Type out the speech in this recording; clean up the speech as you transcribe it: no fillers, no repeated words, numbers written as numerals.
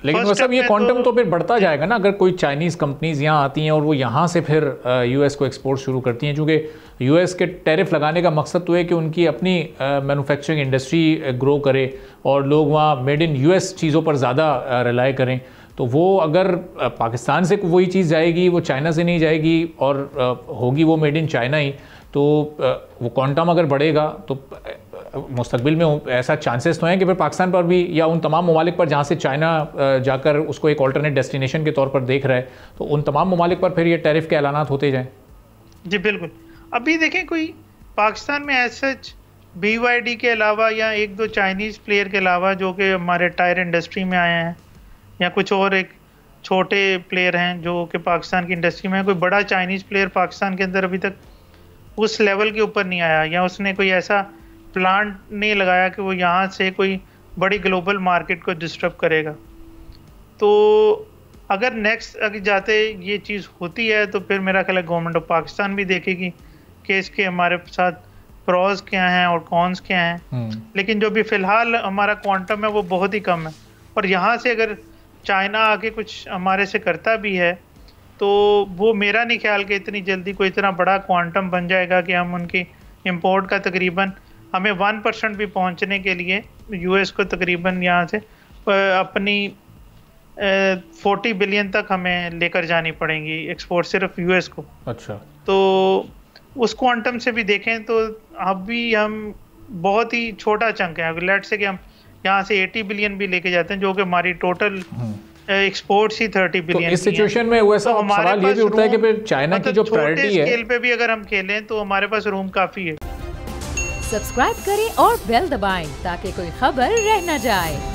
लेकिन वो सब ये क्वांटम तो फिर बढ़ता जाएगा ना, अगर कोई चाइनीज़ कंपनीज यहाँ आती हैं और वो यहाँ से फिर यूएस को एक्सपोर्ट शुरू करती हैं, क्योंकि यूएस के टैरिफ लगाने का मकसद तो है कि उनकी अपनी मैन्युफैक्चरिंग इंडस्ट्री ग्रो करे और लोग वहाँ मेड इन यूएस चीज़ों पर ज़्यादा रिलाई करें। तो वो अगर पाकिस्तान से वही चीज़ जाएगी, वो चाइना से नहीं जाएगी और होगी वो मेड इन चाइना ही, तो वो क्वांटम अगर बढ़ेगा तो मुस्तकबिल में ऐसा चांसेस तो हैं कि फिर पाकिस्तान पर भी या उन तमाम ममालिक पर जहाँ से चाइना जाकर उसको एक ऑल्टरनेट डेस्टिनेशन के तौर पर देख रहा है, तो उन तमाम ममालिक पर फिर ये टैरिफ के ऐलानात होते जाएं। जी बिल्कुल। अभी देखें, कोई पाकिस्तान में ऐसा BYD के अलावा या एक दो चाइनीज़ प्लेयर के अलावा जो कि हमारे टायर इंडस्ट्री में आए हैं, या कुछ और एक छोटे प्लेयर हैं जो कि पाकिस्तान की इंडस्ट्री में है, कोई बड़ा चाइनीज़ प्लेयर पाकिस्तान के अंदर अभी तक उस लेवल के ऊपर नहीं आया, या उसने कोई ऐसा प्लांट नहीं लगाया कि वो यहाँ से कोई बड़ी ग्लोबल मार्केट को डिस्टर्ब करेगा। तो अगर नेक्स्ट अगर जाते ये चीज़ होती है तो फिर मेरा ख्याल है गवर्नमेंट ऑफ पाकिस्तान भी देखेगी कि इसके हमारे साथ प्रोज क्या हैं और कॉन्स क्या हैं। लेकिन जो भी फ़िलहाल हमारा क्वांटम है वो बहुत ही कम है, और यहाँ से अगर चाइना आके कुछ हमारे से करता भी है तो वो मेरा नहीं ख्याल कि इतनी जल्दी कोई इतना बड़ा क्वांटम बन जाएगा कि हम उनकी इंपोर्ट का तकरीबन हमें 1% भी पहुंचने के लिए यूएस को तकरीबन यहाँ से अपनी 40 बिलियन तक हमें लेकर जानी पड़ेंगी एक्सपोर्ट सिर्फ यूएस को। अच्छा, तो उस क्वांटम से भी देखें तो अभी हम बहुत ही छोटा चंक है। अगर लेट से कि हम यहाँ से 80 बिलियन भी लेके जाते हैं जो कि हमारी टोटल एक्सपोर्ट्स ही 30 बिलियन। तो इस सिचुएशन में वैसा तो सवाल ये भी उठता है कि फिर चाइना की जो प्रायोरिटी है, स्केल पे भी अगर हम खेलें तो हमारे पास रूम काफी है। सब्सक्राइब करें और बेल दबाएं ताकि कोई खबर रह न जाए।